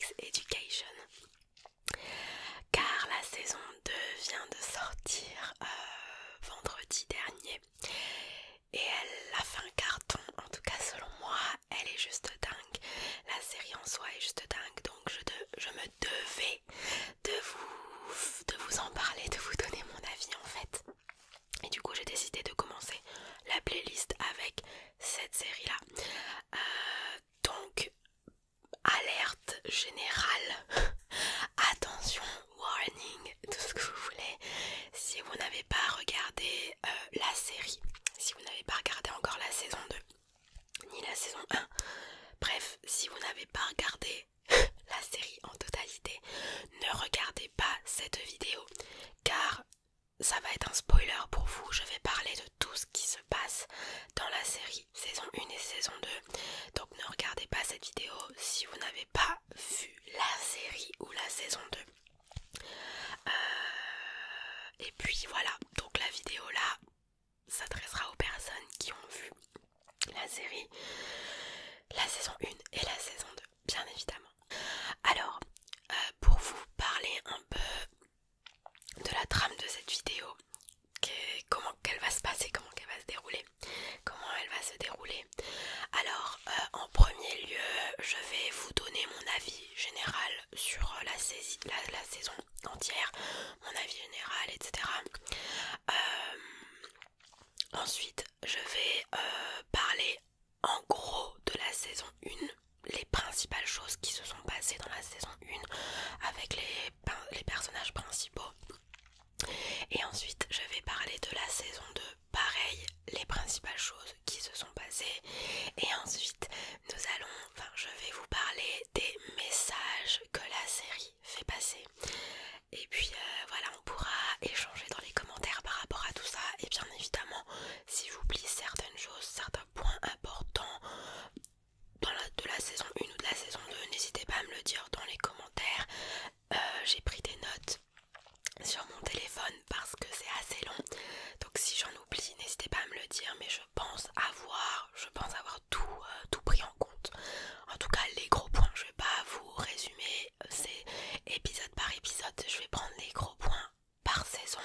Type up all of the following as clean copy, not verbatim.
Sex Education, car la saison 2 vient de sortir vendredi dernier et elle a fait un carton. En tout cas selon moi, elle est juste dingue. La série en soi est juste dingue, donc je me devais de vous en parler, de vous donner mon avis en fait. Et du coup j'ai décidé de commencer la playlist avec cette série là. Donc alerte générale, attention, warning, tout ce que vous voulez. Si vous n'avez pas regardé la série, si vous n'avez pas regardé encore la saison 2 ni la saison 1, bref, si vous n'avez pas regardé la série en totalité, ne regardez pas cette vidéo car ça va être un spoiler pour vous. Je vais parler de tout ce qui se passe dans la série saison 1 et saison 2. Donc ne regardez pas cette vidéo si vous n'avez pas vu la série ou la saison 2. Et puis voilà, donc la vidéo là s'adressera aux personnes qui ont vu la série, la saison 1 et la saison 2, bien évidemment. Alors, pour vous parler un peu de la trame de cette vidéo, comment qu'elle va se passer, comment qu'elle va se dérouler, comment elle va se dérouler. Alors, en premier lieu, je vais vous donner mon avis général sur la saison entière, mon avis général, etc. Ensuite, je vais parler en gros de la saison 1, les principales choses qui se sont passées dans la saison 1 avec les personnages principaux. Et ensuite, je vais parler de la saison 2, pareil, les principales choses qui se sont passées. Et ensuite, je vais vous parler des messages que la série fait passer. Et puis voilà, on pourra échanger dans les commentaires par rapport à tout ça. Et bien évidemment, si j'oublie certaines choses, certains points importants de la saison 1 ou de la saison 2, n'hésitez pas à me le dire dans les commentaires. J'ai pris des notes sur mon téléphone parce que c'est assez long. Donc si j'en oublie, n'hésitez pas à me le dire. Mais je pense avoir tout pris en compte. En tout cas, les gros points, je vais pas vous résumer, c'est épisode par épisode. Je vais prendre les gros points par saison.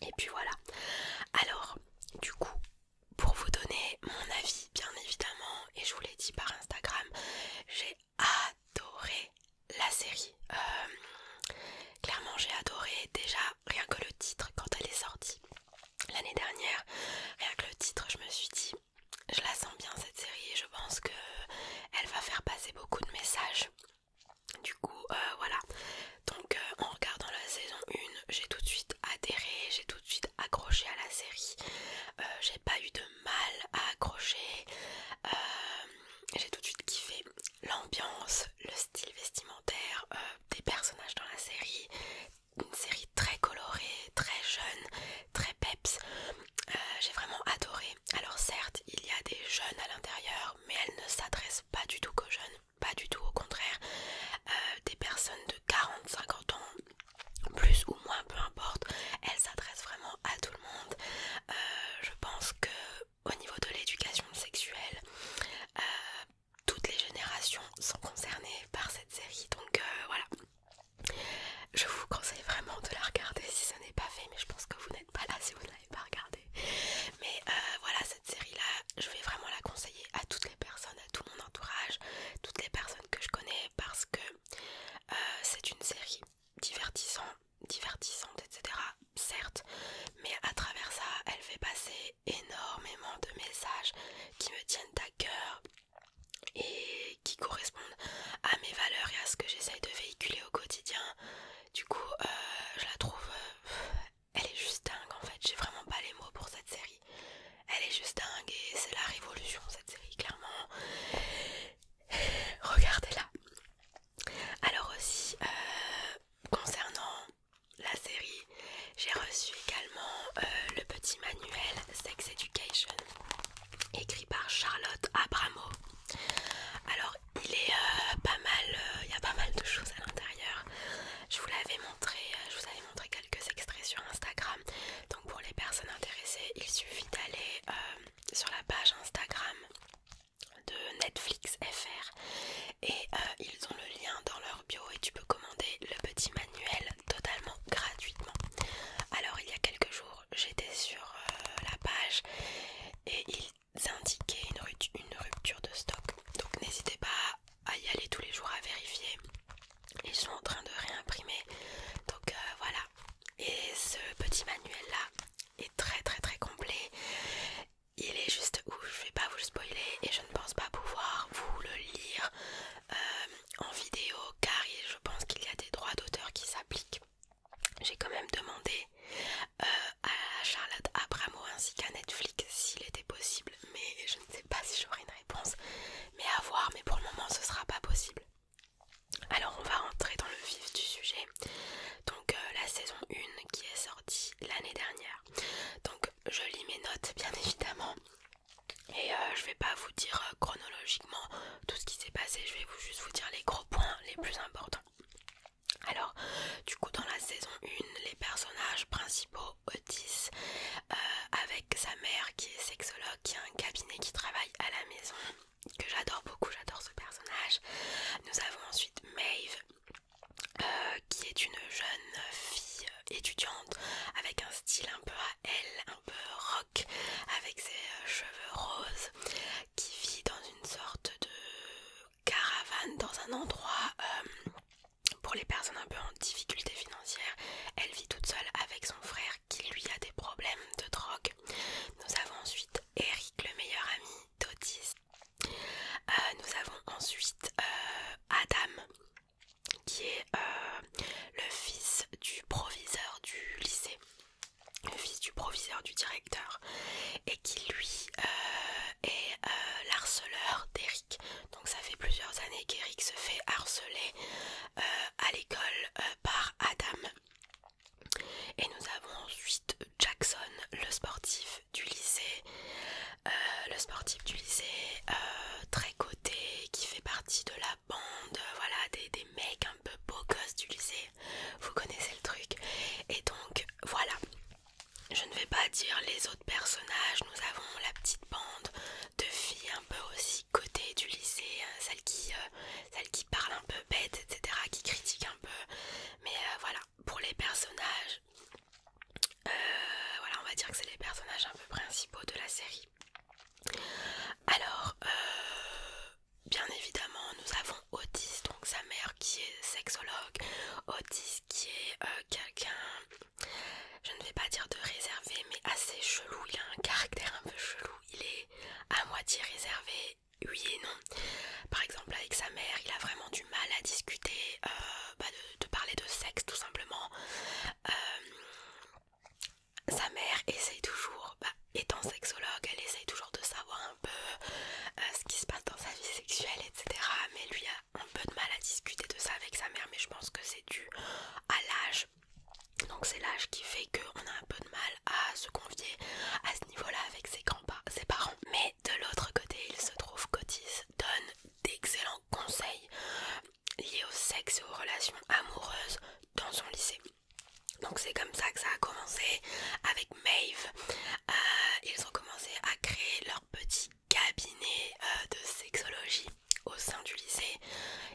Et puis voilà. Alors, du coup, pour vous donner mon avis, bien évidemment, et je vous l'ai dit par Instagram, j'ai adoré la série. Clairement, j'ai adoré déjà rien que le titre quand elle est sortie l'année dernière. Rien que le titre, je me suis dit, je la sens bien cette série et je pense que elle va faire passer beaucoup de messages. Du coup, voilà. Donc, en regardant la saison 1, j'ai tout de suite adhéré, j'ai tout de suite accroché à la série. J'ai pas eu de mal à accrocher. J'ai tout de suite kiffé l'ambiance, le style vestimentaire des personnages dans la série. Une série très colorée, très jeune, très peps. J'ai vraiment adoré. Alors certes, il y a des jeunes à l'intérieur, mais elle ne s'adresse pas du tout qu'aux jeunes. Pas du tout, au contraire. Des personnes de 40-50 ans, plus ou moins, peu importe. Elle s'adresse vraiment à tout le monde. Je pense que au niveau de l'éducation sexuelle, toutes les générations sont concernées par cette série. Donc voilà. Je vous conseille vraiment de la regarder si ce n'est pas fait, mais je pense que vous n'êtes pas là si vous ne l'avez pas regardée. Mais voilà, cette série là, je vais vraiment la conseiller à toutes les personnes, à tout mon entourage, toutes les personnes que je connais, parce que c'est une série divertissante, etc. Certes, mais à travers ça, elle fait passer énormément de messages qui me tiennent à cœur et qui correspondent à mes valeurs et à ce que j'essaye de véhiculer au quotidien. Du coup, je la trouve, elle est juste dingue en fait. J'ai vraiment pas les mots pour cette série. passer, je vais juste vous dire les gros points les plus importants. Alors, du coup, dans la saison 1, les personnages principaux, Otis, avec sa mère qui est sexologue, qui a un cabinet qui travaille à la maison, que j'adore beaucoup, j'adore ce personnage. Nous avons ensuite Maeve, qui est une jeune fille étudiante avec un style un peu à elle, un peu rock, avec ses cheveux roses, qui vit dans une sorte de caravane dans un endroit pour les personnes un peu en difficulté financière. Elle vit toute seule avec son frère qui lui a des problèmes de drogue. Nous avons ensuite Eric, le meilleur ami d'Otis. Nous avons ensuite Adam, qui est le fils du proviseur du lycée, le fils du proviseur du directeur, et qui lui est l'harceleur d'Eric. Donc ça fait plusieurs années qu'Eric se fait harceler à l'école par Adam. Et nous avons ensuite Jackson, le sportif du lycée, très coté, qui fait partie de la bande, voilà, des mecs un peu beaux gosses du lycée, vous connaissez le truc. Et donc voilà, je ne vais pas dire les autres personnages. Nous avons la petite bande de filles un peu aussi cotées du lycée, celles qui parlent un peu bête, etc., qui critiquent un peu. Mais voilà, pour les personnages, voilà, on va dire que c'est les personnages un peu principaux de la série. Alors, bien évidemment, nous avons Otis, donc sa mère qui est sexologue. Otis qui est quelqu'un, je ne vais pas dire de réservé, mais assez chelou. Il a un caractère un peu chelou. Il est à moitié réservé, oui et non. Par exemple, avec sa mère, il a vraiment du mal à discuter, de parler de sexe tout simplement. Sa mère essaye toujours, étant sexologue, elle essaye toujours de savoir un peu ce qui se passe dans sa vie sexuelle, etc. Mais lui a un peu de mal à discuter de ça avec sa mère, mais je pense que c'est dû à l'âge. Donc c'est l'âge qui fait qu'on a un peu de mal à se confier à ce niveau-là avec ses parents. Mais de l'autre côté, il se trouve qu'Otis donne d'excellents conseils liés au sexe et aux relations amoureuses dans son lycée. Donc c'est comme ça que ça a commencé avec Maeve. Ils ont commencé à créer leur petit cabinet de sexologie au sein du lycée.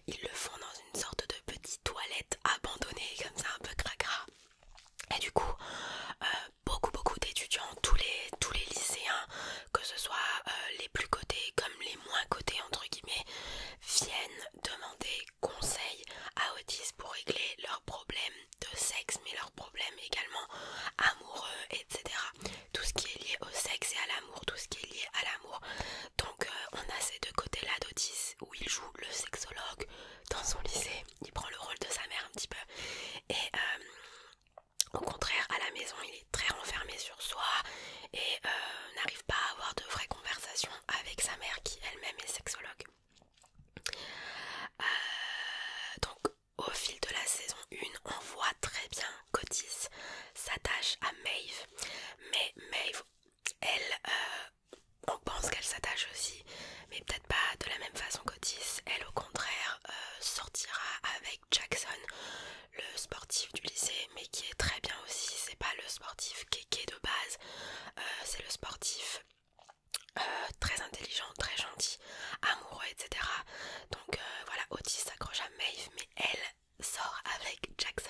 Ils le font dans une sorte de petite toilette abandonnée, comme ça un peu cracra. Et du coup, beaucoup d'étudiants, tous les lycéens, que ce soit les plus cotés comme les moins cotés entre guillemets, viennent demander conseil à Otis pour régler leurs problèmes de sexe, mais leurs problèmes également amoureux, etc. Tout ce qui est lié au sexe et à l'amour, tout ce qui est lié à l'amour. Donc on a ces deux côtés-là d'Otis où il joue le sexologue dans son lycée. Il prend le rôle de sa mère un petit peu. Et au contraire, à la maison, il est très renfermé sur soi et n'arrive pas à avoir de vraies conversations avec sa mère qui elle-même est sexologue. Donc au fil de la saison 1, on voit très bien qu'Otis s'attache à Maeve. Mais Maeve, elle, on pense qu'elle s'attache aussi, mais peut-être pas de la même façon qu'Otis. Elle au contraire sortira avec Jackson, le sportif du lycée, mais qui est très bien aussi. C'est pas le sportif kéké de base, c'est le sportif très intelligent, très gentil, amoureux, etc. Donc voilà, Otis s'accroche à Maeve, mais elle sort avec Jackson.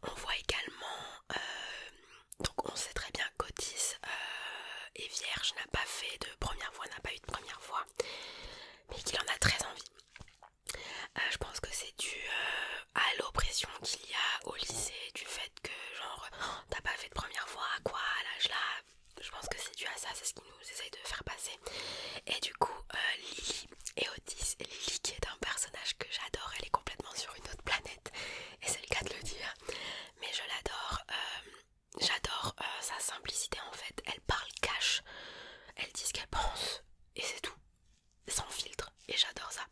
On voit également, donc on sait très bien qu'Otis est vierge, n'a pas fait de première voix, n'a pas eu de première voix, mais qu'il en a très envie. Je pense que c'est dû à l'oppression qu'il y a au lycée, du fait que genre t'as pas fait de première fois, quoi, à l'âge là. Je pense que c'est dû à ça, c'est ce qu'ils nous essayent de faire passer. Et du coup Lily et Otis, Lily qui est un personnage que j'adore, elle est complètement sur une autre planète et c'est le cas de le dire, mais je l'adore. J'adore sa simplicité en fait, elle parle cash, elle dit ce qu'elle pense et c'est tout, sans filtre, et j'adore ça.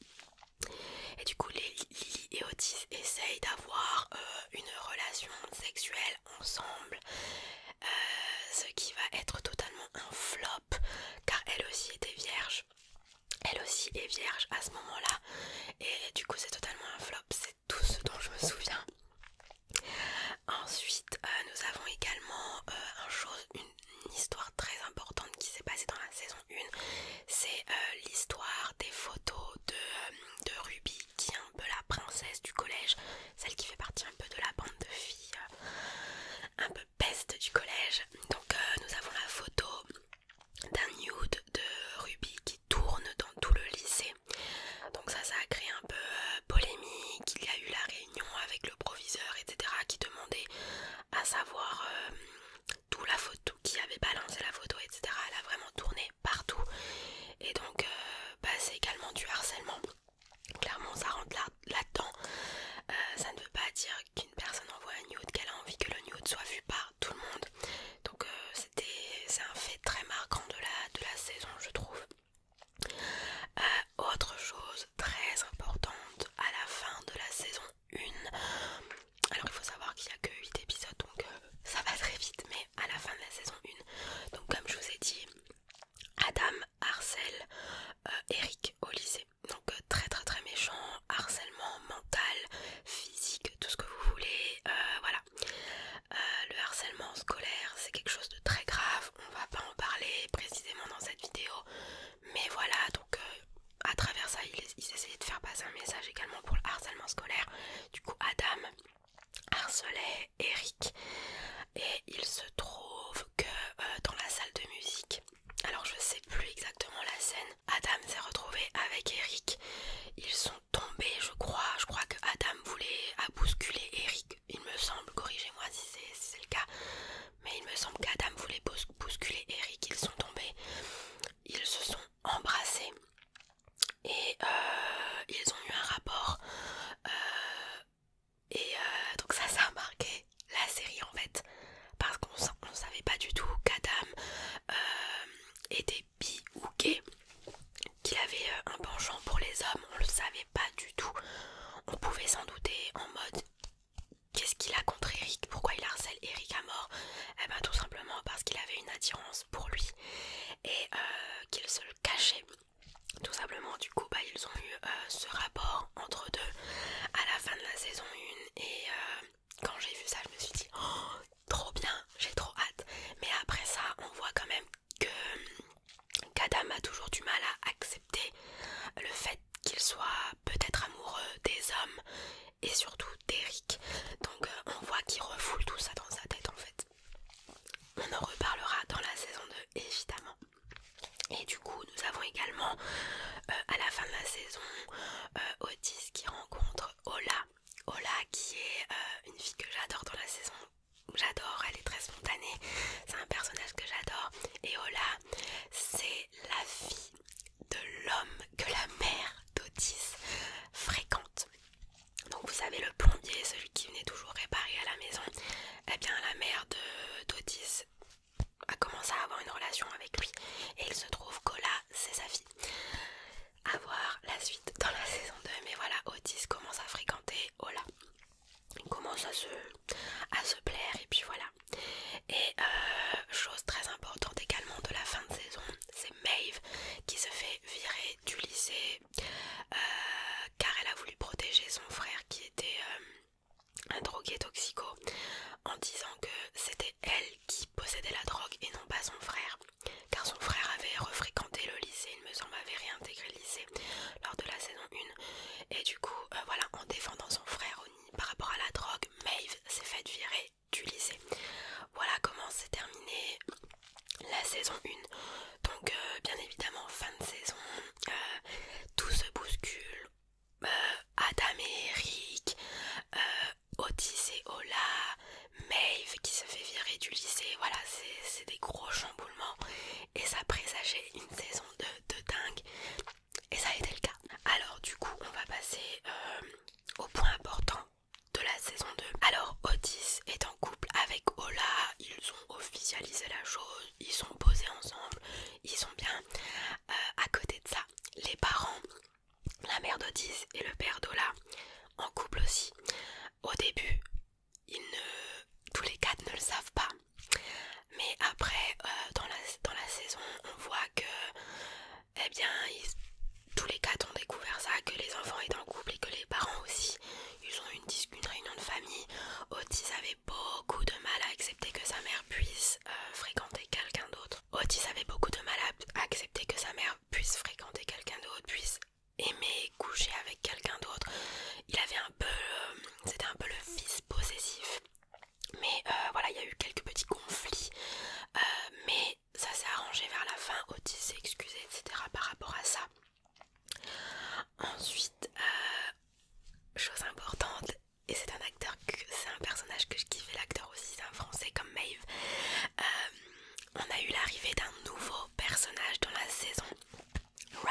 Et du coup Lily et Otis essayent d'avoir une relation sexuelle ensemble, ce qui va être totalement un flop car elle aussi était vierge. vierge à ce moment-là. Et du coup c'est totalement un flop, c'est tout ce dont je me souviens. Ensuite nous avons également une histoire très importante qui s'est passée dans la saison 1. C'est l'histoire des photos de Ruby, qui est un peu la princesse du collège, celle qui fait partie un peu de la bande de filles un peu peste du collège. Donc nous avons la photo d'un nude de Ruby qui tourne dans tout le lycée. Donc ça a créé un peu polémique. Il y a eu la réunion avec le proviseur, etc., qui demandait à savoir d'où la photo, qui avait balancé la photo, etc. Elle a vraiment tourné partout. Et donc c'est également du harcèlement. Clairement ça rentre là-dedans. Ça ne veut pas dire qu'une personne envoie un nude qu'elle a envie que le nude soit vu par tout le monde. Donc c'est un fait très marquant de la saison, je trouve. Autre chose très importante à la fin de la saison 1. Alors il faut savoir qu'il n'y a que 8 épisodes, donc ça va très vite, mais à la fin de la saison 1, donc comme je vous ai dit, Adam harcèle Eric au lycée. Donc très méchant, harcèlement mental, physique, tout ce que vous voulez, voilà. Le harcèlement scolaire c'est quelque chose de très grave, on va pas en parler précisément dans cette vidéo, mais voilà, donc à travers ça ils essayaient de faire passer un message également pour le harcèlement scolaire. Du coup Adam harcelait Eric, et il se trouve que dans la salle de musique, alors je sais plus exactement la scène, Adam s'est retrouvé avec Eric, ils sont tombés, je crois que Adam voulait bousculer Eric, il me semble, corrigez-moi si c'est le cas, mais il me semble qu'Adam voulait bousculer Eric, ils sont tombés, ils se sont embrassés, et ils ont eu un rapport, donc ça a marqué la série en fait, parce qu'on savait pas du tout qu'Adam était bi ou gay, qu'il avait un penchant pour les hommes, on le savait pas du tout. On pouvait s'en douter en mode qu'est-ce qu'il a contre Eric, pourquoi il harcèle Eric à mort. Eh ben tout simplement parce qu'il avait une attirance pour lui et qu'il se le cachait. Tout simplement, du coup ils ont eu ce rapport entre deux à la fin de la saison 1, et quand j'ai vu ça je me suis dit oh, trop bien, j'ai trop hâte. Mais après ça on voit quand même que qu'Adam a toujours du mal à accepter le fait qu'il soit peut-être amoureux des hommes et surtout d'Eric. Donc on voit qu'il refoule tout ça dans sa tête en fait. On en reparlera dans la saison 2 évidemment. Et du coup nous avons également à la fin de la saison Otis qui rencontre Ola. Ola qui est une fille que j'adore dans la saison. J'adore, elle est très spontanée, c'est un personnage que j'adore. Et Ola c'est la fille de l'homme que la mère d'Otis fréquente. Donc vous savez, le plombier, celui qui venait toujours réparer à la maison, eh bien la mère d'Otis a commencé à avoir une relation avec lui, et il se trouve qu'Ola c'est sa fille.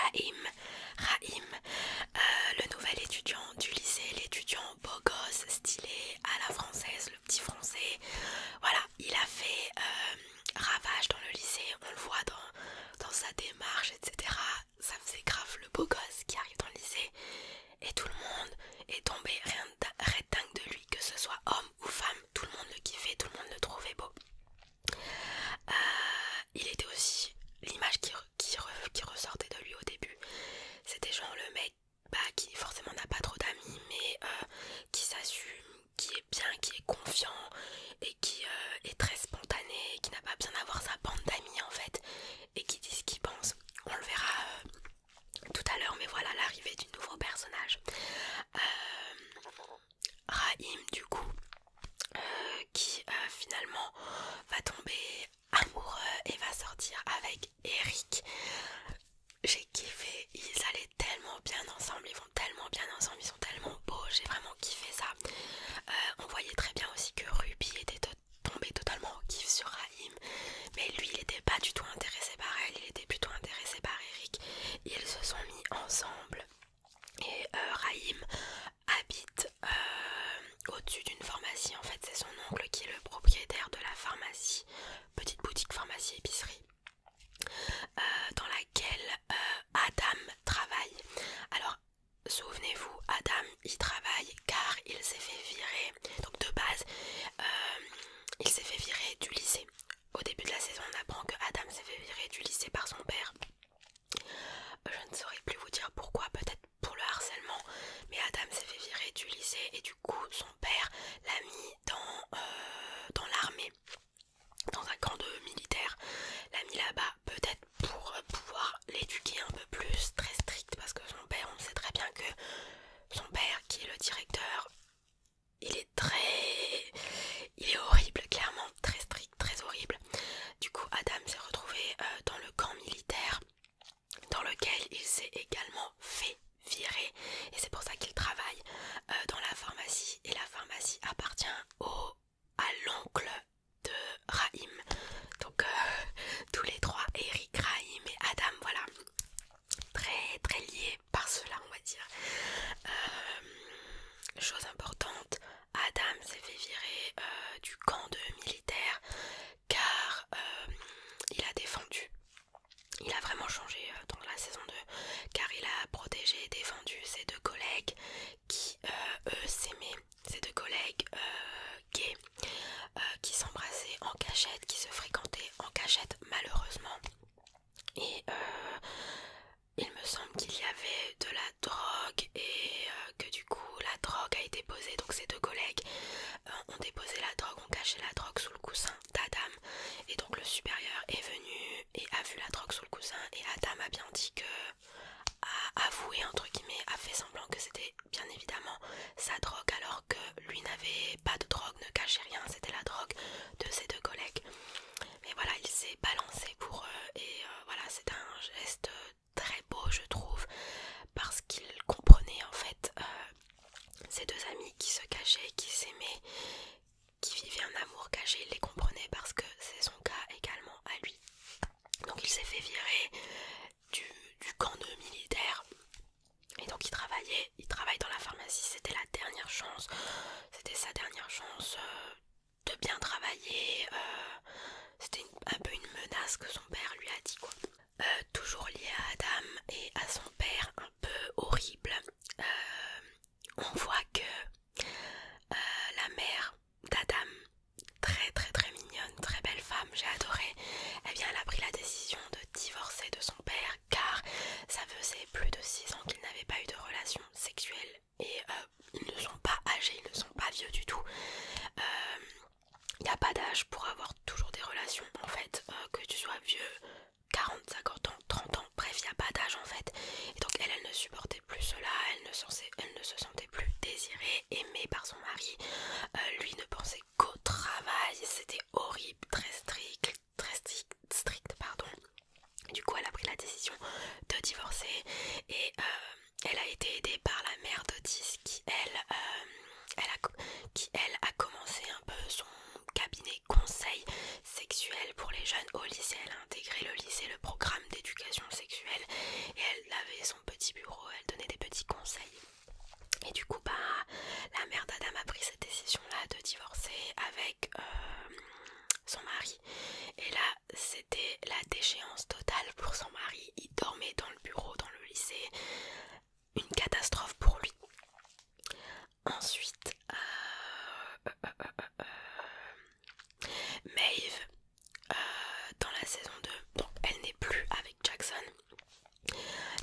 Raïm, le nouvel étudiant du lycée, l'étudiant beau gosse, stylé, à la française, le petit français. Voilà, il a fait ravage dans le lycée, on le voit dans sa démarche, etc. Ça faisait grave le beau gosse qui arrive dans le lycée. Et tout le monde est tombé rien dingue de lui, que ce soit homme ou femme, tout le monde le kiffait, tout le monde le trouvait beau. Il était aussi l'image qui ressortait de lui au début. C'était genre le mec qui forcément n'a pas trop d'amis, mais qui s'assume, qui est bien, qui est confiant et qui est très spontané, qui n'a pas besoin d'avoir sa bande d'amis en fait, et qui dit ce qu'il pense. On le verra tout à l'heure, mais voilà l'arrivée du nouveau personnage. Raïm du coup, qui finalement va tomber amoureux et va sortir avec Eric. J'ai kiffé, ils allaient tellement bien ensemble, ils vont tellement bien ensemble, ils sont tellement beaux, j'ai vraiment kiffé ça. On voyait très bien aussi que Ruby était tombée totalement au kiff sur Raïm, mais lui il était pas du tout intéressé par elle, il était plutôt intéressé par Eric. Ils se sont mis ensemble et Raïm habite au-dessus d'une pharmacie. En fait c'est son oncle qui est le propriétaire de la pharmacie, petite boutique pharmacie épicerie, dans laquelle Adam travaille. Alors souvenez-vous, Adam il travaille car il s'est fait virer, donc de base il s'est fait virer du lycée. Au début de la saison on apprend que Adam s'est fait virer du lycée par son père. Je ne saurais plus vous dire pourquoi, peut-être pour le harcèlement, mais Adam s'est fait virer du lycée et du coup son père l'a mis dans l'armée, dans un camp de militaires, l'a mis là-bas peut-être pour pouvoir l'éduquer un peu plus, très strict, parce que son père, on sait très bien que son père qui est le directeur, il est horrible, clairement, très strict, très horrible. Du coup Adam s'est retrouvé dans le camp militaire dans lequel il s'est également fait virer, et c'est pour ça qu'il travaille dans la pharmacie, et la pharmacie appartient à l'oncle de Raïm. Donc tous les trois, Eric, Raïm et Adam, voilà, très très liés par cela on va dire. Chose importante, Adam s'est fait virer du camp de militaires car il a défendu. Il a vraiment changé dans la saison 2 car il a protégé et défendu ses deux collègues qui eux s'aimaient, ses deux collègues gays qui s'embrassaient en cachette, qui se fréquentaient en cachette malheureusement. Et il me semble qu'il y avait de la drogue et que du coup la drogue a été posée, donc ces deux collègues ont déposé la drogue, ont caché la drogue sous le coussin d'Adam, et donc le supérieur est venu et a vu la drogue sous le coussin, et Adam a bien dit que, a avoué entre guillemets, a fait semblant que c'était bien évidemment sa drogue alors que lui n'avait pas de drogue, ne cachait rien, c'était la drogue de ses deux collègues. Mais voilà, il s'est balancé pour eux et voilà, c'est un geste très beau je trouve, parce qu'il comprenait en fait ces deux amis qui se cachaient, qui s'aimaient, qui vivaient un amour caché, il les comprenait parce que c'est son cas également à lui. Donc il s'est fait virer du camp de militaires et donc il travaille dans la pharmacie, c'était la dernière chance, c'était sa dernière chance de bien travailler, c'était un peu une menace que son père lui a dit quoi. Toujours lié à Adam et à son père un peu horrible, on voit que la mère d'Adam, très très très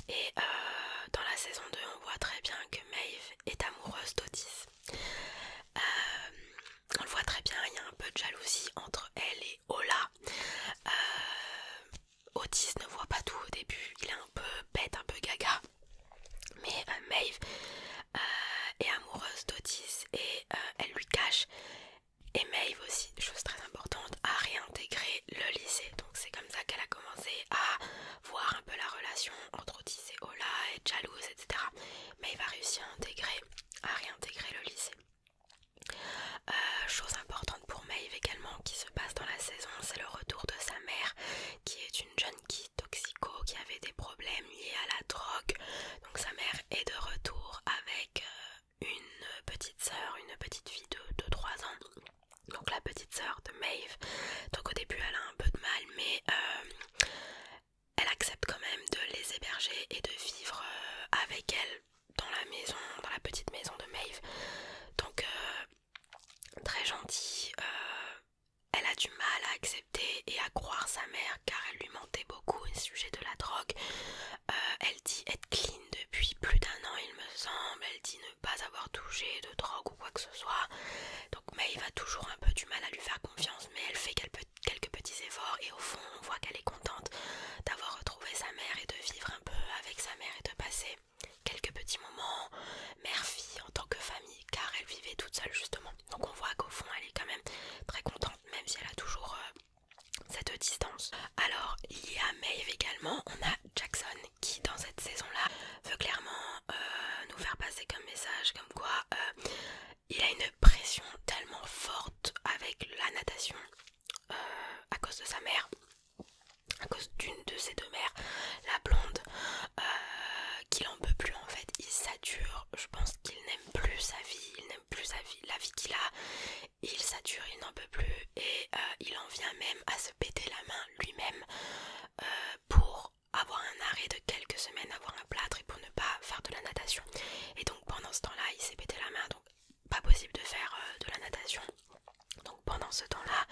Et dans la saison 2 on voit très bien que Maeve est amoureuse d'Otis. On le voit très bien, il y a un peu de jalousie entre elle et Ola. Otis ne voit pas tout au début, il est un peu bête, un peu gaga. Mais Maeve est amoureuse d'Otis et elle lui cache. Et Maeve aussi, chose très importante, a réintégré le lycée. Donc c'est comme ça qu'elle a commencé à voir un peu la relation entre Otis et Ola, être jalouse, etc. Maeve a réussi à réintégrer le lycée. Chose importante pour Maeve également qui se passe dans la saison, c'est le retour de sa mère qui est une junkie toxico qui avait des problèmes liés à la drogue. Donc sa mère est de retour avec une petite sœur, une petite fille de 3 ans. Donc la petite sœur de Maeve. Donc au début elle a un peu de mal mais elle accepte quand même de les héberger et de vivre avec elle dans la maison, dans la petite maison de Maeve. Donc très gentille, elle a du mal à accepter et à croire sa mère car elle lui mentait beaucoup au sujet de la drogue. Elle dit être clean depuis plus d'1 an il me semble, elle dit ne pas avoir touché de drogue ou quoi que ce soit. Donc Maeve a toujours un peu du mal à lui faire confiance mais elle fait quelques petits efforts et au fond on voit qu'elle est contente d'avoir retrouvé sa mère et de vivre un peu avec sa mère et de passer quelques petits moments mère-fille en tant que famille car elle vivait toute seule justement. Donc on voit qu'au fond elle est quand même très contente même si elle a toujours cette distance. Alors il y a Maeve également, on a Jackson qui dans cette saison là veut clairement nous faire passer comme message comme quoi il a une pression tellement forte avec la natation à cause de sa mère, à cause d'une de ses 2 mères, la blonde, qu'il en peut plus en fait, il sature, je pense qu'il n'aime plus sa vie, il n'aime plus la vie qu'il a, il sature, il n'en peut plus et il en vient même à se péter la main lui-même pour avoir un arrêt de quelques semaines, avoir un plâtre et pour ne pas faire de la natation. Et donc pendant ce temps-là, il s'est pété la main, donc pas possible de faire de la natation. Donc pendant ce temps-là,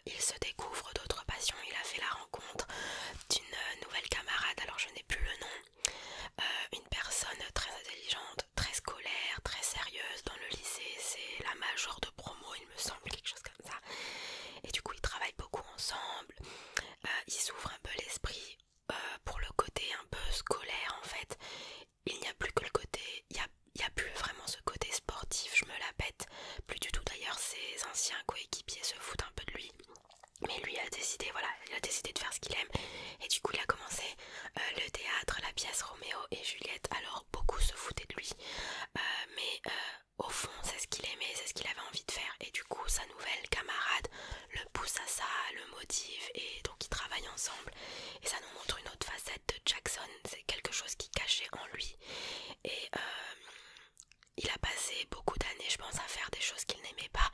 il se découvre d'autres passions. Il a fait la rencontre d'une nouvelle camarade, alors je n'ai plus le nom, une personne très intelligente, très scolaire, très sérieuse dans le lycée, c'est la majeure de promo il me semble, quelque chose comme ça. Et du coup ils travaillent beaucoup ensemble, ils s'ouvrent un peu l'esprit pour le côté un peu scolaire en fait. Il n'y a plus que le côté, il y a plus vraiment ce côté sportif, je me la pète, plus du tout d'ailleurs ses anciens coéquipiers se foutent un peu de lui. Mais lui a décidé, voilà, il a décidé de faire ce qu'il aime et du coup il a commencé le théâtre, la pièce Roméo et Juliette. Alors beaucoup se foutaient de lui, mais au fond c'est ce qu'il aimait, c'est ce qu'il avait envie de faire et du coup sa nouvelle camarade le pousse à ça, le motive et donc ils travaillent ensemble et ça nous montre une autre facette de Jackson, c'est quelque chose qu'il cachait en lui et il a passé beaucoup d'années je pense à faire des choses qu'il n'aimait pas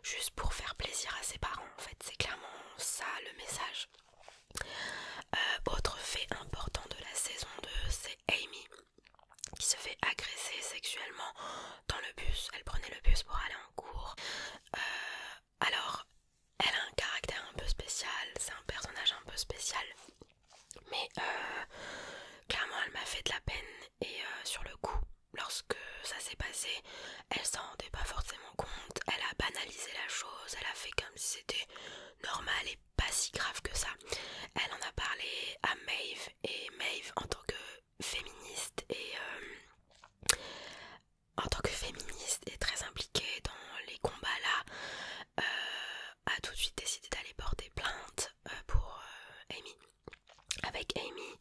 juste pour faire plaisir à ses parents en fait, c'est clairement ça le message. Autre fait important de la saison 2, c'est Amy qui se fait agresser sexuellement dans le bus. Elle prenait le bus pour aller en cours. Alors elle a un caractère un peu spécial, c'est un personnage un peu spécial mais clairement elle m'a fait de la peine et sur le coup lorsque ça s'est passé elle s'en rendait pas forcément compte, elle a banalisé la chose, elle a fait comme si c'était normal et pas si grave que ça. Elle en a parlé à Maeve et Maeve en tant que féministe et très impliquée dans les combats là, a tout de suite décidé d'aller porter plainte pour Amy, avec Amy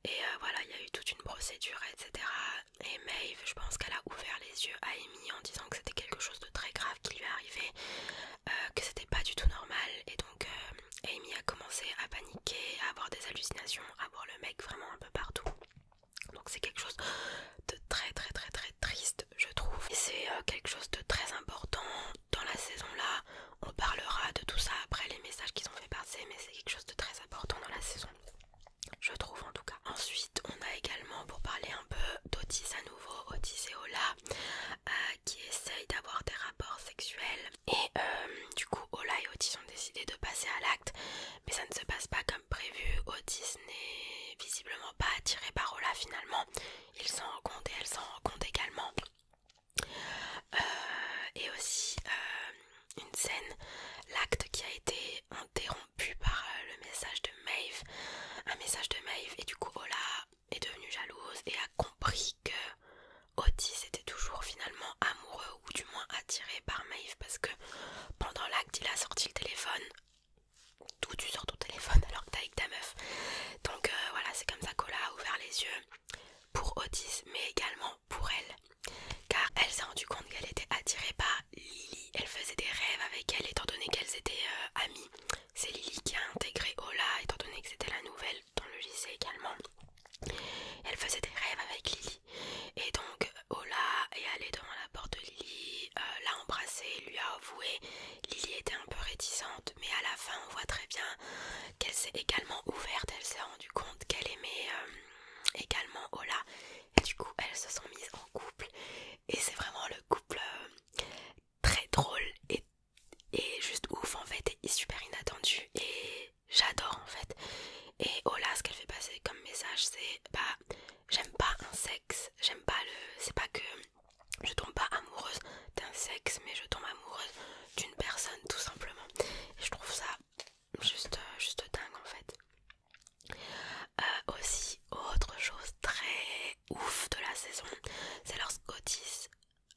et voilà il y a eu toute une procédure etc. Et Maeve je pense qu'elle a ouvert les yeux à Amy en disant que c'était quelque chose de très grave qui lui arrivait, que c'était pas du tout normal et donc Amy a commencé à paniquer, à avoir des hallucinations, à voir le mec vraiment un peu partout. Donc c'est quelque chose de très très très très triste je trouve et c'est quelque chose de très important dans la saison là. On parlera de tout ça après les messages qu'ils ont fait passer mais c'est quelque chose de très important dans la saison je trouve en tout cas. Ensuite on a également pour parler un peu d'Otis à nouveau, Otis et Ola qui essaient visiblement pas attiré par Ola finalement. Il s'en rend compte et elle s'en rend compte également. Et aussi une scène, l'acte qui a été interrompu par le message de Maeve, un message de Maeve, et du coup Ola est devenue jalouse et a compris que Otis était toujours finalement amoureux ou du moins attiré par Maeve, parce que pendant l'acte il a sorti le téléphone. D'où tu sors ton téléphone alors que t'es avec ta meuf? Donc voilà, c'est comme ça qu'Ola a ouvert les yeux pour Otis, mais également pour elle, car elle s'est rendue compte qu'elle était attirée par Lily. Elle faisait des rêves avec elle étant donné qu'elles étaient amies. C'est Lily qui a intégré Ola étant donné que c'était la nouvelle dans le lycée également. Elle faisait des rêves avec Lily et donc Ola est allée devant la porte de Lily, l'a embrassée, lui a avoué. Lily était un peu réticente, mais à la fin on voit très bien qu'elle s'est également ouverte. Elle s'est rendue compte qu'elle aimait également Ola et du coup elles se sont mises en couple et c'est vraiment le couple très drôle et juste ouf en fait, et super inattendu, et j'adore en fait. Et Ola, ce qu'elle fait passer comme message, c'est bah j'aime pas un sexe, j'aime pas c'est pas que je tombe pas amoureuse d'un sexe, mais je tombe amoureuse d'une personne tout simplement. Et je trouve ça juste dingue en fait. Aussi, autre chose très ouf de la saison, c'est lorsqu'Otis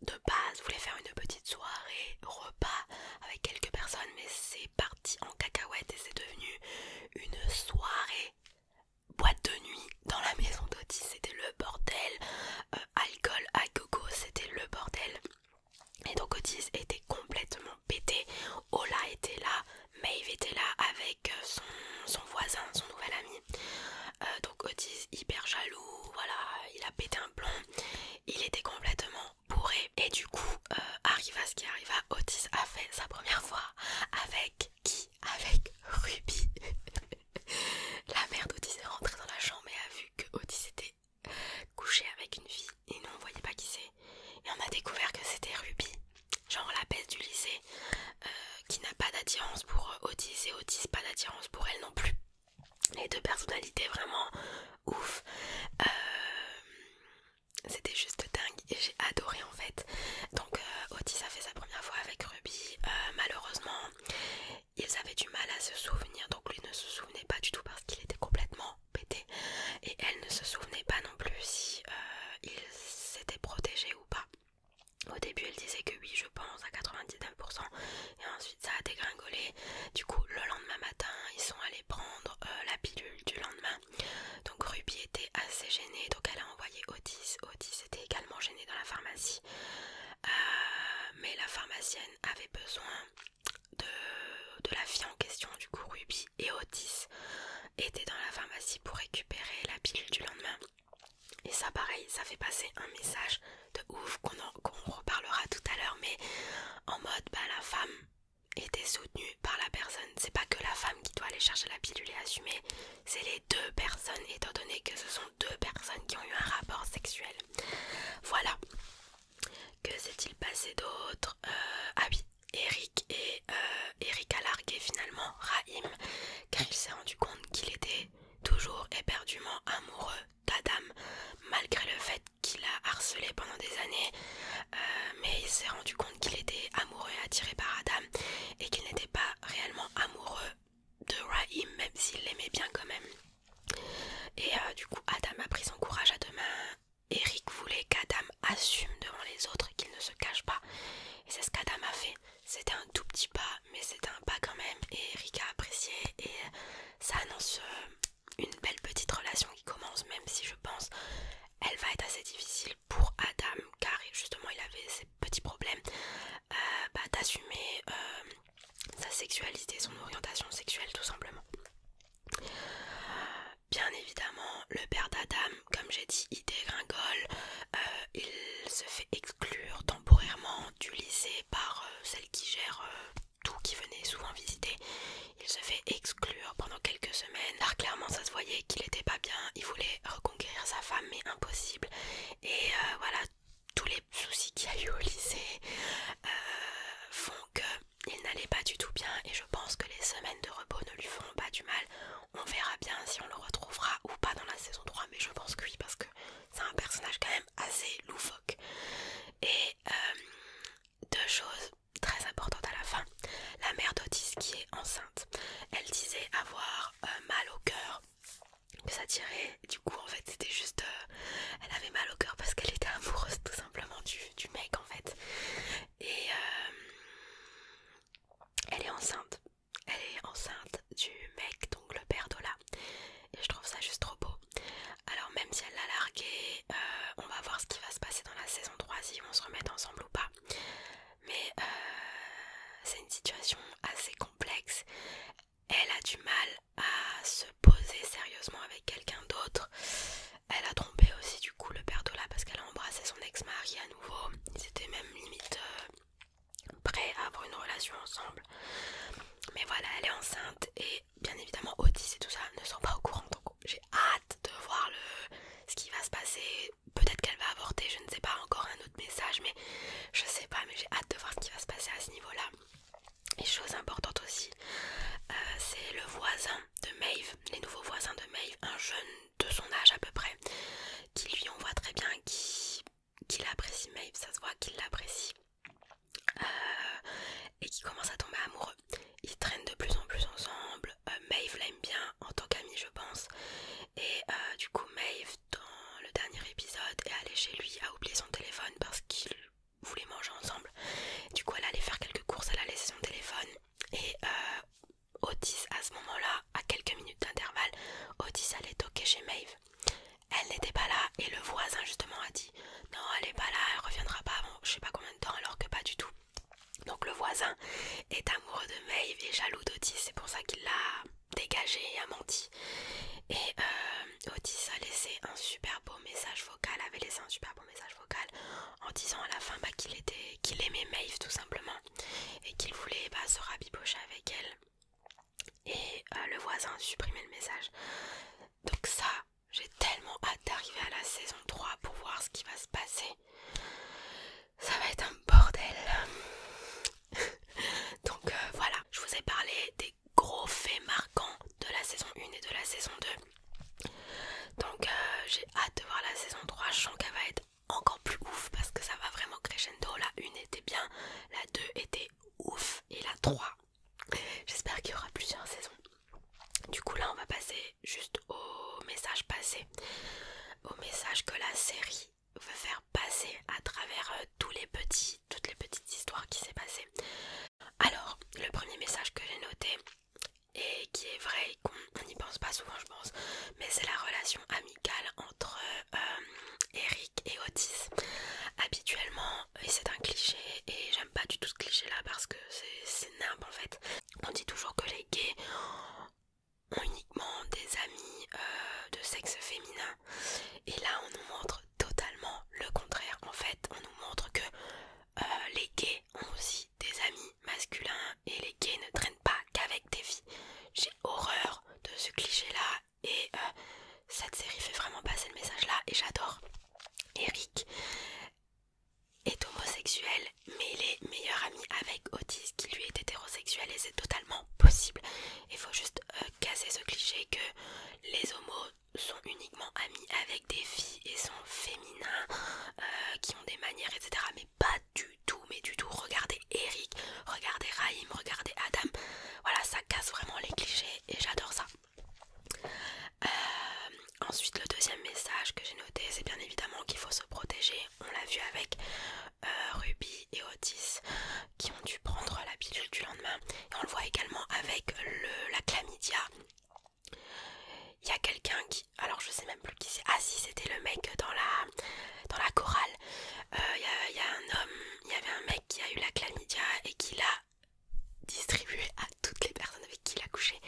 de base voulait faire une petite soirée repas avec quelques personnes, mais c'est parti en cacahuète et c'est devenu une soirée boîte de nuit dans la maison d'Otis. C'était le bordel, alcool à gogo, c'était le bordel. Et donc Otis était complètement pété. Ola était là, Maeve était là avec son voisin, son nouvel ami. Donc Otis hyper jaloux, voilà, il a pété un plomb. Il était complètement bourré. Et du coup, arriva ce qui arriva, Otis a fait sa première fois avec qui? Avec Ruby. La mère d'Otis est rentrée dans la chambre et a vu que Otis était couché avec une fille et nous on voyait pas qui c'est. Et on a découvert que c'était Ruby, genre la peste du lycée, qui n'a pas d'attirance pour Otis et Otis pas d'attirance pour elle non plus. Les deux personnalités vraiment ouf. C'était juste dingue et j'ai adoré en fait. Donc Otis a fait sa première fois avec Ruby. Malheureusement ils avaient du mal à se souvenir, donc lui ne se souvenait pas du tout parce qu'il était complètement pété et elle ne se souvenait pas non plus si il s'était protégé ou pas. Au début elle disait que oui, je pense, à 99%, et ensuite ça a dégringolé. Du coup le lendemain matin ils sont allés prendre la pilule du lendemain. Donc Ruby était assez gênée, donc elle a envoyé Otis. Otis était également gêné dans la pharmacie, mais la pharmacienne avait besoin de la fille en question. Du coup Ruby et Otis étaient dans la pharmacie pour récupérer la pilule du lendemain. Et ça pareil, ça fait passer un message de ouf qu'on reparlera tout à l'heure, mais en mode bah la femme était soutenue par la personne. C'est pas que la femme qui doit aller chercher la pilule et assumer, c'est les deux personnes, étant donné que ce sont deux personnes qui ont eu un rapport sexuel. Voilà. Que s'est-il passé d'autre? Ah oui, Eric a largué finalement Raïm, car il s'est rendu compte qu'il était toujours éperdument amoureux d'Adam, malgré le fait qu'il a harcelé pendant des années. Mais il s'est rendu compte qu'il était amoureux et attiré par Adam et qu'il n'était pas réellement amoureux de Raïm, même s'il l'aimait bien quand même. Et du coup Adam a pris son courage à deux mains. Eric voulait qu'Adam assume devant les autres, qu'il ne se cache pas, et c'est ce qu'Adam a fait. C'était un tout petit pas, mais c'était un pas quand même, et Eric a apprécié, et ça annonce une belle petite relation qui commence, même si je pense elle va être assez difficile pour Adam, car justement il avait ces petits problèmes d'assumer sa sexualité, son orientation sexuelle tout simplement. Bien évidemment, le père d'Adam, comme j'ai dit, il dégringole, il se fait exclure temporairement du lycée par celle qui gère tout, qui venait souvent visiter. Il se fait exclure pendant quelques semaines. Là, clairement, ça se voyait qu'il était pas bien, il voulait reconquérir sa femme, mais impossible. Et voilà, tous les soucis qu'il y a eu au lycée font qu'il n'allait pas du tout bien, et je pense que les semaines de repos ne lui feront pas du mal. On verra bien si on le retrouvera ou pas dans la saison coup en fait c'était juste elle avait mal au cœur parce qu'elle était amoureuse tout simplement du mec en fait. Et elle est enceinte. Elle est enceinte du mec, donc le père d'Ola. Et je trouve ça juste trop beau. Alors même si elle l'a largué, on va voir ce qui va se passer dans la saison 3, si ils vont se remettre ensemble ou pas. Mais c'est une situation assez complexe. Elle a du mal à se poser sérieusement avec quelqu'un d'autre. Elle a trompé aussi du coup le père d'Ola parce qu'elle a embrassé son ex-mari à nouveau. Ils étaient même limite prêts à avoir une relation ensemble. Mais voilà, elle est enceinte et bien évidemment Otis et tout ça ne sont pas au courant. Donc j'ai hâte de voir ce qui va se passer. Peut-être qu'elle va avorter, je ne sais pas, encore un autre message, mais je sais pas, mais j'ai hâte de voir ce qui va se passer à ce niveau-là. Et chose importante aussi, c'est le voisin de Maeve, les nouveaux voisins de Maeve, un jeune de son âge à peu près, qui lui on voit très bien qu'il apprécie Maeve, ça se voit qu'il l'apprécie. Et qui commence à tomber amoureux. Ils traînent de plus en plus ensemble. Maeve l'aime bien en tant qu'amie je pense. Et du coup Maeve dans le dernier épisode est allée chez lui, a oublié son téléphone parce qu'ils voulaient manger ensemble. Du coup elle allait faire quelques courses, elle a laissé son téléphone. Et Otis à ce moment-là, à quelques minutes d'intervalle, Otis allait toquer chez Maeve. Elle n'était pas là et le voisin justement a dit non elle est pas là, elle reviendra pas avant je sais pas combien de temps, alors que pas du tout. Donc le voisin est amoureux de Maeve et jaloux d'Otis, c'est pour ça qu'il l'a dégagé et a menti. Et Otis a laissé un super beau message vocal, avait laissé un super beau message vocal en disant à la fin qu'il aimait Maeve tout simplement et qu'il voulait se rabibocher avec elle. Et le voisin a supprimé le message. Donc ça, j'ai tellement hâte d'arriver à la saison 3 pour voir ce qui va se passer. Ça va être un bordel. Donc voilà, je vous ai parlé des gros faits marquants de la saison 1 et de la saison 2. Donc j'ai hâte de voir la saison 3, je sens qu'elle va être encore plus ouf parce que ça va vraiment crescendo. La 1 était bien, la 2 était ouf et la 3, j'espère qu'il y aura plusieurs saisons. Du coup là on va passer juste au message passé, au message que la série veut faire passer à travers toutes les petites histoires qui s'est passées. Alors, le premier message que j'ai noté, et qui est vrai, qu'on n'y pense pas souvent je pense, mais c'est la relation amicale entre Eric et Otis. Habituellement, et c'est un cliché, et j'aime pas du tout ce cliché là parce que c'est nimble en fait, on dit toujours que les gays ont uniquement des amis de sexe féminin, et là on nous montre totalement le contraire. En fait on nous montre que les gays ont aussi des amis masculins et les gays ne traînent pas qu'avec des filles. J'ai horreur de ce cliché là et cette série fait vraiment passer le message là et j'adore. Eric est homosexuel mais il est meilleur ami avec Otis qui lui est hétérosexuel et c'est totalement possible. Il faut juste casser ce cliché que les homos sont uniquement amis avec des filles et sont féminins, qui ont des manières etc, mais pas du tout, mais du tout. Regardez Eric, regardez Raïm, regardez Adam, voilà, ça casse vraiment les clichés et j'adore ça. Ensuite le deuxième message que j'ai noté, c'est bien évidemment qu'il faut se protéger. On l'a vu avec Ruby et Otis qui ont dû prendre la pilule du lendemain, et on le voit également avec la chlamydia. Il y a quelqu'un qui, alors je sais même plus qui c'est, ah si c'était le mec dans la chorale, il y a un homme, il y avait un mec qui a eu la chlamydia et qui l'a distribué à toutes les personnes avec qui il a couché.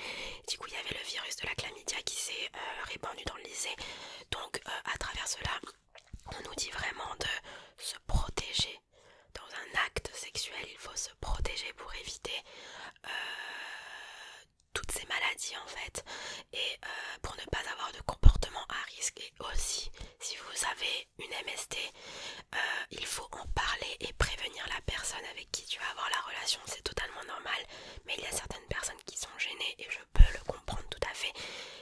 Du coup il y avait le virus de la chlamydia qui s'est répandu dans le lycée. Donc à travers cela on nous dit vraiment de se protéger. Dans un acte sexuel il faut se protéger pour éviter toutes ces maladies en fait, et pour ne pas avoir de comportement à risque. Et aussi si vous avez une MST, il faut en parler et prévenir la personne avec qui tu vas avoir la relation. C'est totalement normal, mais il y a certaines personnes qui sont gênées et je peux le comprendre tout à fait,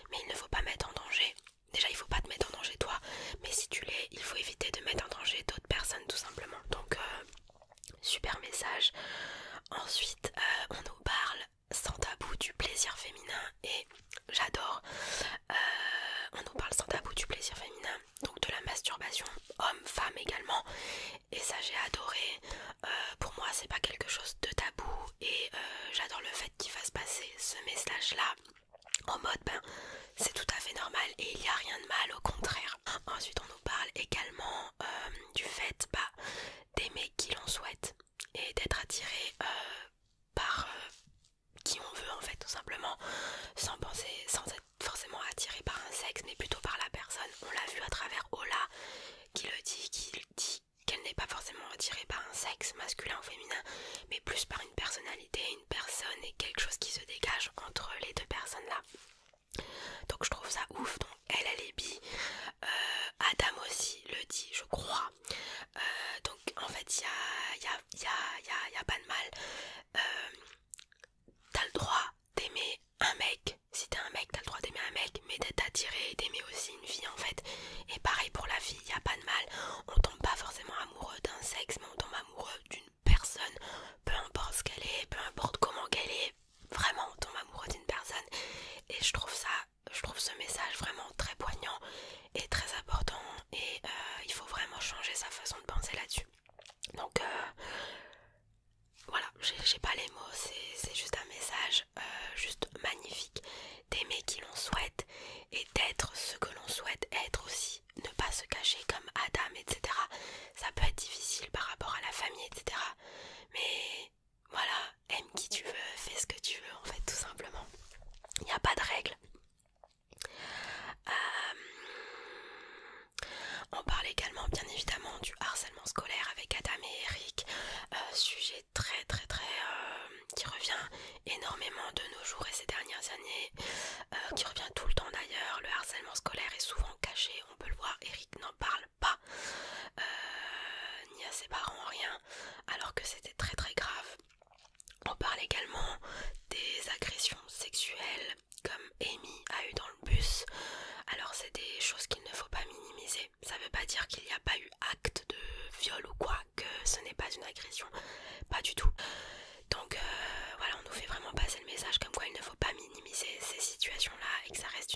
mais il ne faut pas mettre en danger. Déjà il faut pas te mettre en danger toi, mais si tu l'es, il faut éviter de mettre en danger d'autres personnes tout simplement. Donc super message. Ensuite on nous parle sans tabou du plaisir féminin et j'adore. On nous parle sans tabou du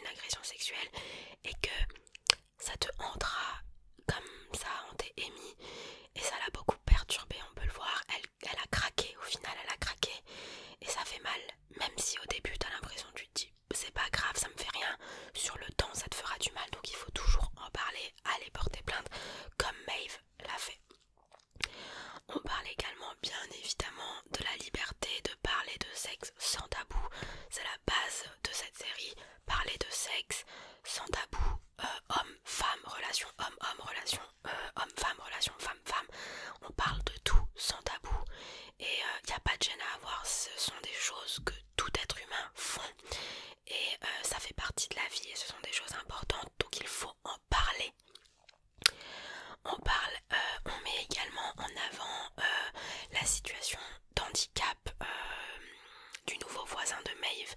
une agression sexuelle et que ça te hantera comme ça a hanté Amy, et ça l'a beaucoup perturbée, on peut le voir. Elle a craqué, au final elle a craqué, et ça fait mal, même si au début t'as l'impression, tu te dis c'est pas grave, ça me fait rien, sur le temps ça te fera du mal, donc il faut toujours en parler, aller porter plainte comme Maeve l'a fait. On parle également bien évidemment de la liberté de parler de sexe sans tabou. C'est la base de cette série, parler de sexe sans tabou, homme-femme, relation homme-homme, relation homme-femme, relation femme-femme. On parle de tout sans tabou et il n'y a pas de gêne à avoir, ce sont des choses que tout être humain font et ça fait partie de la vie et ce sont des choses importantes, donc il faut en parler. On met également en avant la situation d'handicap du nouveau voisin de Maeve,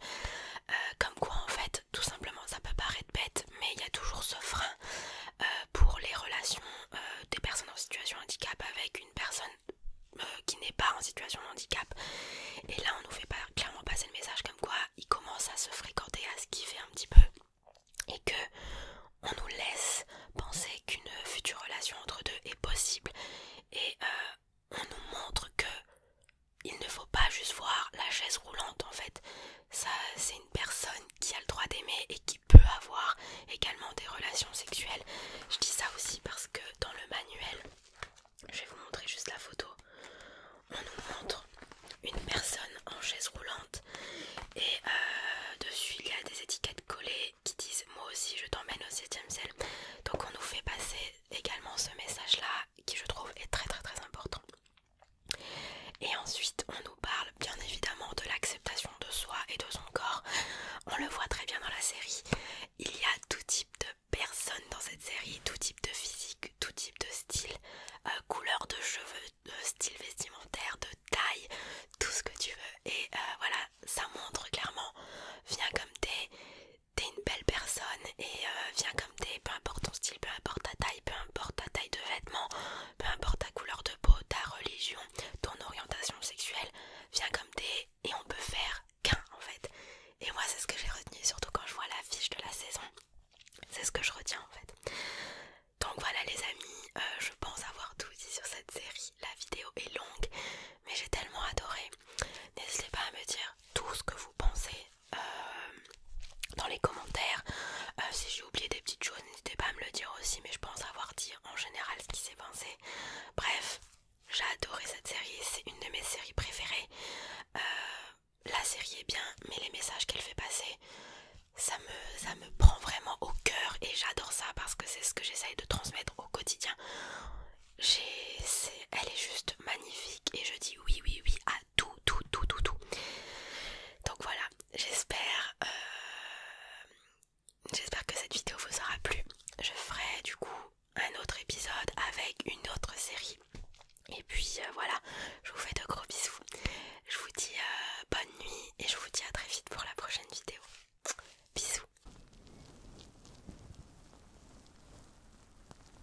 comme quoi en fait tout simplement ça peut paraître bête mais il y a toujours ce frein pour les relations des personnes en situation de handicap avec une personne qui n'est pas en situation de handicap, et là on nous fait clairement passer le message comme quoi ils commencent à se fréquenter, à se kiffer un petit peu et que on nous laisse penser qu'une future relation entre deux est possible et on nous montre que il ne faut pas juste voir la chaise roulante en fait. Ça, c'est une personne qui a le droit d'aimer et qui peut avoir également des relations sexuelles. Je dis ça aussi parce que dans le manuel, je vais vous montrer juste la photo, on nous montre une personne en chaise roulante et dessus il y a des étiquettes collées qui disent moi aussi je t'emmène au 7e ciel, donc on nous fait passer également ce message là qui je trouve est très très très important. Et ensuite on nous parle bien évidemment de l'acceptation de soi et de son corps. On le voit très bien dans la série, il y a tout type de personnes dans cette série, tout type de physique, tout type de style, couleur de cheveux, de style vestimentaire, de taille, tout ce que tu veux. Et voilà, ça montre clairement, viens comme t'es une belle personne et viens comme t'es, peu importe ton style, peu importe ta taille, peu importe ta taille de vêtements, peu importe ta couleur de peau, ta religion, ton orientation sexuelle, viens comme t'es et on peut faire qu'un en fait. Et moi c'est ce que j'ai retenu, surtout quand je vois l'affiche de la saison, c'est ce que je retiens en fait. Donc voilà les amis, je pense avoir tout dit sur cette série. La vidéo est longue mais j'ai tellement adoré. N'hésitez pas à me dire tout ce que vous pensez dans les commentaires. Si j'ai oublié des petites choses, n'hésitez pas à me le dire aussi, mais je pense avoir dit en général ce qui s'est passé. Bref, j'ai adoré cette série, c'est une de mes séries préférées. La série est bien, mais les messages qu'elle fait passer, ça me prend vraiment au cœur et j'adore ça parce que c'est ce que j'essaye de transmettre au quotidien. Elle est juste magnifique et je dis oui oui oui à tout. Donc voilà, j'espère que cette vidéo vous aura plu. Je ferai du coup un autre épisode avec une autre série. Et puis voilà, je vous fais de gros bisous. Je vous dis bonne nuit et je vous dis à très vite pour la prochaine vidéo.